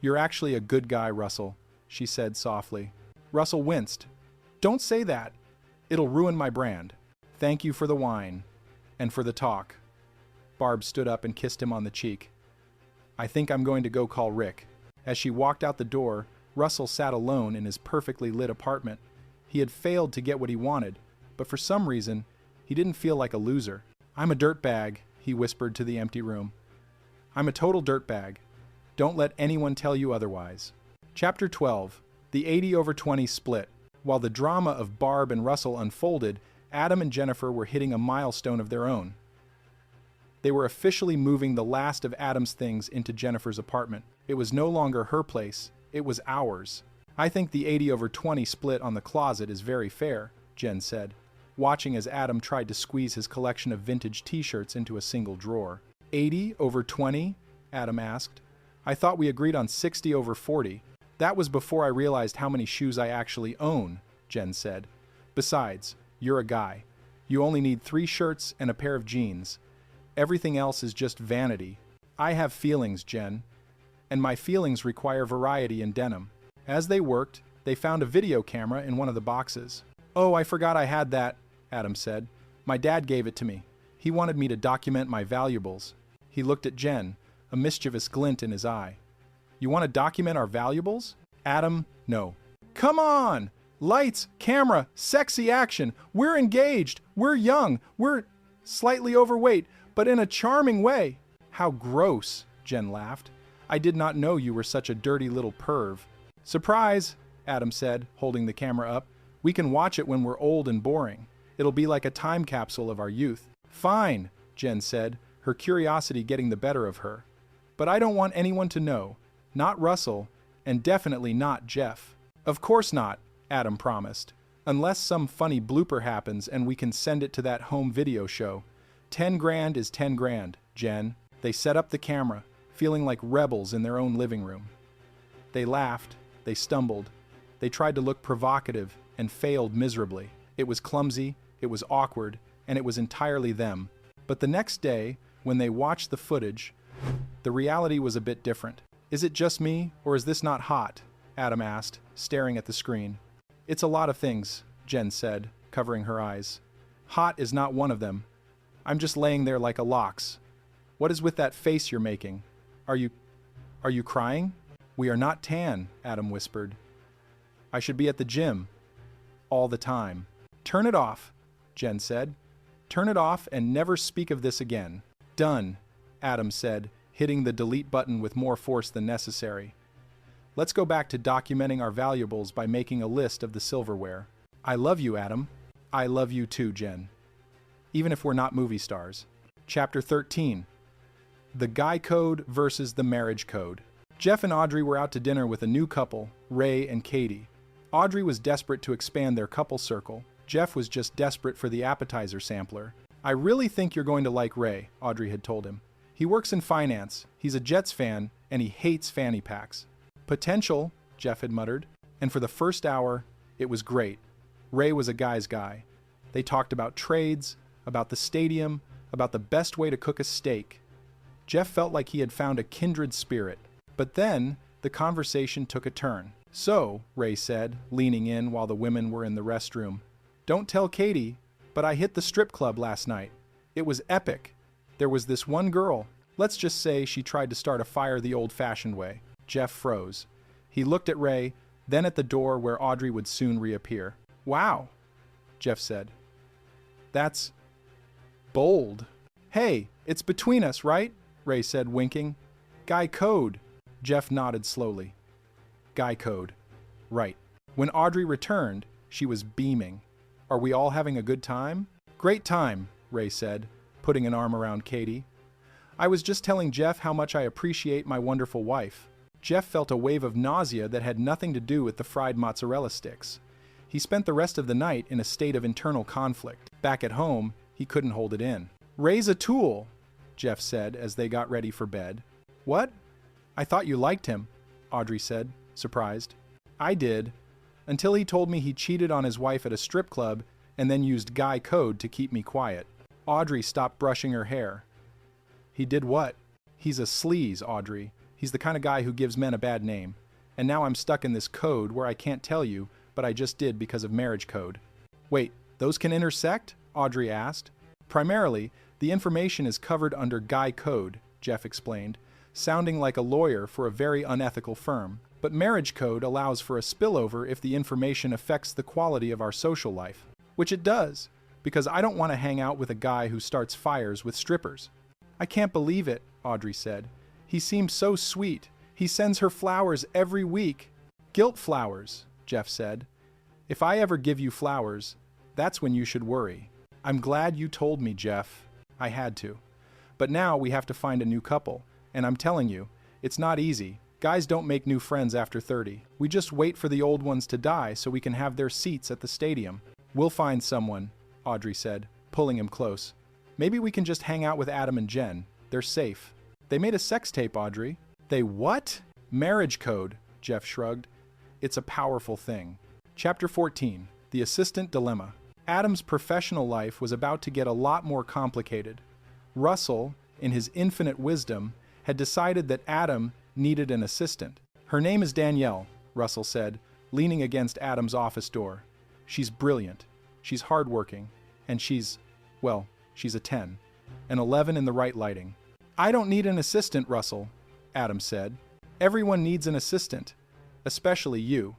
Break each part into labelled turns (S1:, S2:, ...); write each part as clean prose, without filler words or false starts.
S1: "You're actually a good guy, Russell," she said softly. Russell winced. "Don't say that. It'll ruin my brand." "Thank you for the wine. And for the talk." Barb stood up and kissed him on the cheek. "I think I'm going to go call Rick." As she walked out the door, Russell sat alone in his perfectly lit apartment. He had failed to get what he wanted, but for some reason, he didn't feel like a loser. "I'm a dirtbag," he whispered to the empty room. "I'm a total dirtbag. Don't let anyone tell you otherwise." Chapter 12. The 80/20 split. While the drama of Barb and Russell unfolded, Adam and Jennifer were hitting a milestone of their own. They were officially moving the last of Adam's things into Jennifer's apartment. It was no longer her place, it was ours. "I think the 80/20 split on the closet is very fair," Jen said, watching as Adam tried to squeeze his collection of vintage t-shirts into a single drawer. 80/20? Adam asked. "I thought we agreed on 60/40. "That was before I realized how many shoes I actually own," Jen said. "Besides, you're a guy. You only need 3 shirts and a pair of jeans. Everything else is just vanity." "I have feelings, Jen. And my feelings require variety in denim." As they worked, they found a video camera in one of the boxes. "Oh, I forgot I had that," Adam said. "My dad gave it to me. He wanted me to document my valuables." He looked at Jen, a mischievous glint in his eye. "You want to document our valuables?" "Adam, no." "Come on! Lights, camera, sexy action. We're engaged. We're young. We're slightly overweight, but in a charming way." "How gross," Jen laughed. "I did not know you were such a dirty little perv." "Surprise," Adam said, holding the camera up. "We can watch it when we're old and boring. It'll be like a time capsule of our youth." "Fine," Jen said, her curiosity getting the better of her. "But I don't want anyone to know. Not Russell, and definitely not Jeff." "Of course not," Adam promised. "Unless some funny blooper happens and we can send it to that home video show. 10 grand is 10 grand, Jen." They set up the camera, feeling like rebels in their own living room. They laughed, they stumbled, they tried to look provocative and failed miserably. It was clumsy, it was awkward, and it was entirely them. But the next day, when they watched the footage, the reality was a bit different. "Is it just me, or is this not hot?" Adam asked, staring at the screen. "It's a lot of things," Jen said, covering her eyes. "Hot is not one of them. I'm just laying there like a lox. What is with that face you're making? Are you crying?" "We are not tan," Adam whispered. "I should be at the gym. All the time." "Turn it off," Jen said. "Turn it off and never speak of this again." "Done," Adam said, hitting the delete button with more force than necessary. "Let's go back to documenting our valuables by making a list of the silverware." "I love you, Adam." "I love you too, Jen. Even if we're not movie stars." Chapter 13. The Guy Code versus the Marriage Code. Jeff and Audrey were out to dinner with a new couple, Ray and Katie. Audrey was desperate to expand their couple circle. Jeff was just desperate for the appetizer sampler. "I really think you're going to like Ray," Audrey had told him. "He works in finance, he's a Jets fan, and he hates fanny packs." "Potential," Jeff had muttered. And for the first hour, it was great. Ray was a guy's guy. They talked about trades, about the stadium, about the best way to cook a steak. Jeff felt like he had found a kindred spirit. But then, the conversation took a turn. "So," Ray said, leaning in while the women were in the restroom, "don't tell Katie, but I hit the strip club last night. It was epic. There was this one girl. Let's just say she tried to start a fire the old-fashioned way." Jeff froze. He looked at Ray, then at the door where Audrey would soon reappear. "Wow," Jeff said. "That's bold." "Hey, it's between us, right?" Ray said, winking. "Guy Code." Jeff nodded slowly. "Guy Code. Right." When Audrey returned, she was beaming. "Are we all having a good time?" "Great time," Ray said, putting an arm around Katie. "I was just telling Jeff how much I appreciate my wonderful wife." Jeff felt a wave of nausea that had nothing to do with the fried mozzarella sticks. He spent the rest of the night in a state of internal conflict. Back at home, he couldn't hold it in. "Ray's a tool," Jeff said as they got ready for bed. "What? I thought you liked him," Audrey said, surprised. "I did, until he told me he cheated on his wife at a strip club and then used Guy Code to keep me quiet." Audrey stopped brushing her hair. "He did what?" "He's a sleaze, Audrey. He's the kind of guy who gives men a bad name. And now I'm stuck in this code where I can't tell you, but I just did because of marriage code. Wait, those can intersect? Audrey asked. Primarily, the information is covered under guy code, Jeff explained, sounding like a lawyer for a very unethical firm. But marriage code allows for a spillover if the information affects the quality of our social life. Which it does, because I don't want to hang out with a guy who starts fires with strippers. I can't believe it, Audrey said. He seems so sweet. He sends her flowers every week. Guilt flowers, Jeff said. If I ever give you flowers, that's when you should worry. I'm glad you told me, Jeff. I had to. But now we have to find a new couple, and I'm telling you, it's not easy. Guys don't make new friends after 30. We just wait for the old ones to die so we can have their seats at the stadium. We'll find someone, Audrey said, pulling him close. Maybe we can just hang out with Adam and Jen. They're safe. They made a sex tape, Audrey. They what? Marriage code, Jeff shrugged. It's a powerful thing. Chapter 14, The Assistant Dilemma. Adam's professional life was about to get a lot more complicated. Russell, in his infinite wisdom, had decided that Adam needed an assistant. Her name is Danielle, Russell said, leaning against Adam's office door. She's brilliant. She's hardworking. And she's a 10. An 11 in the right lighting. I don't need an assistant, Russell, Adam said. Everyone needs an assistant. Especially you.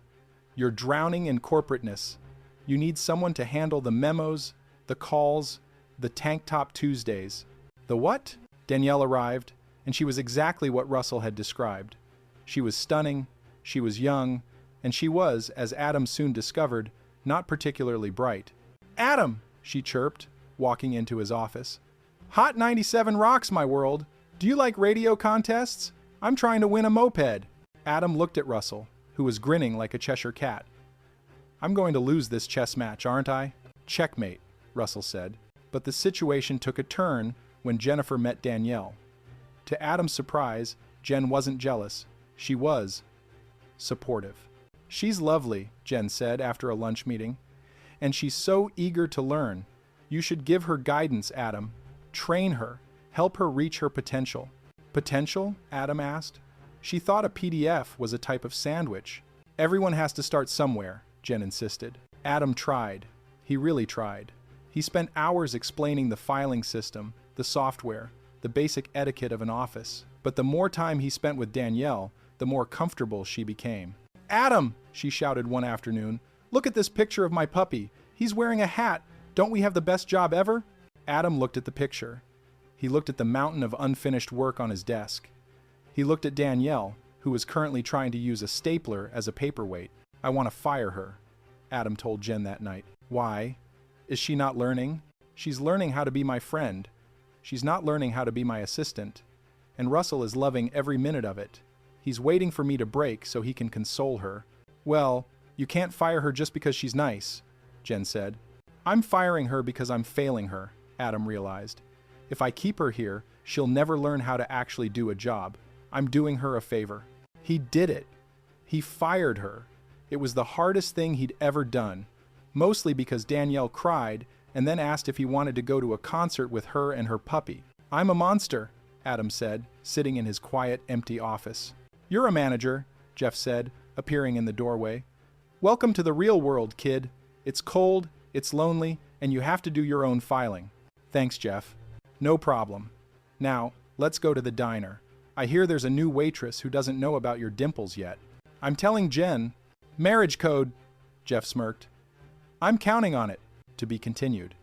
S1: You're drowning in corporateness. You need someone to handle the memos, the calls, the tank top Tuesdays. The what? Danielle arrived, and she was exactly what Russell had described. She was stunning, she was young, and she was, as Adam soon discovered, not particularly bright. Adam, she chirped, walking into his office. Hot 97 rocks, my world. Do you like radio contests? I'm trying to win a moped. Adam looked at Russell, who was grinning like a Cheshire cat. I'm going to lose this chess match, aren't I? Checkmate, Russell said. But the situation took a turn when Jennifer met Danielle. To Adam's surprise, Jen wasn't jealous. She was supportive. She's lovely, Jen said after a lunch meeting. And she's so eager to learn. You should give her guidance, Adam. Train her. Help her reach her potential. Potential? Adam asked. She thought a PDF was a type of sandwich. Everyone has to start somewhere, Jen insisted. Adam tried. He really tried. He spent hours explaining the filing system, the software, the basic etiquette of an office. But the more time he spent with Danielle, the more comfortable she became. Adam, she shouted one afternoon, look at this picture of my puppy. He's wearing a hat. Don't we have the best job ever? Adam looked at the picture. He looked at the mountain of unfinished work on his desk. He looked at Danielle, who was currently trying to use a stapler as a paperweight. I want to fire her, Adam told Jen that night. Why? Is she not learning? She's learning how to be my friend. She's not learning how to be my assistant. And Russell is loving every minute of it. He's waiting for me to break so he can console her. Well, you can't fire her just because she's nice, Jen said. I'm firing her because I'm failing her, Adam realized. If I keep her here, she'll never learn how to actually do a job. I'm doing her a favor. He did it. He fired her. It was the hardest thing he'd ever done, mostly because Danielle cried and then asked if he wanted to go to a concert with her and her puppy. I'm a monster, Adam said, sitting in his quiet, empty office. You're a manager, Jeff said, appearing in the doorway. Welcome to the real world, kid. It's cold, it's lonely, and you have to do your own filing. Thanks, Jeff. No problem. Now, let's go to the diner. I hear there's a new waitress who doesn't know about your dimples yet. I'm telling Jen. Marriage code, Jeff smirked. I'm counting on it. To be continued.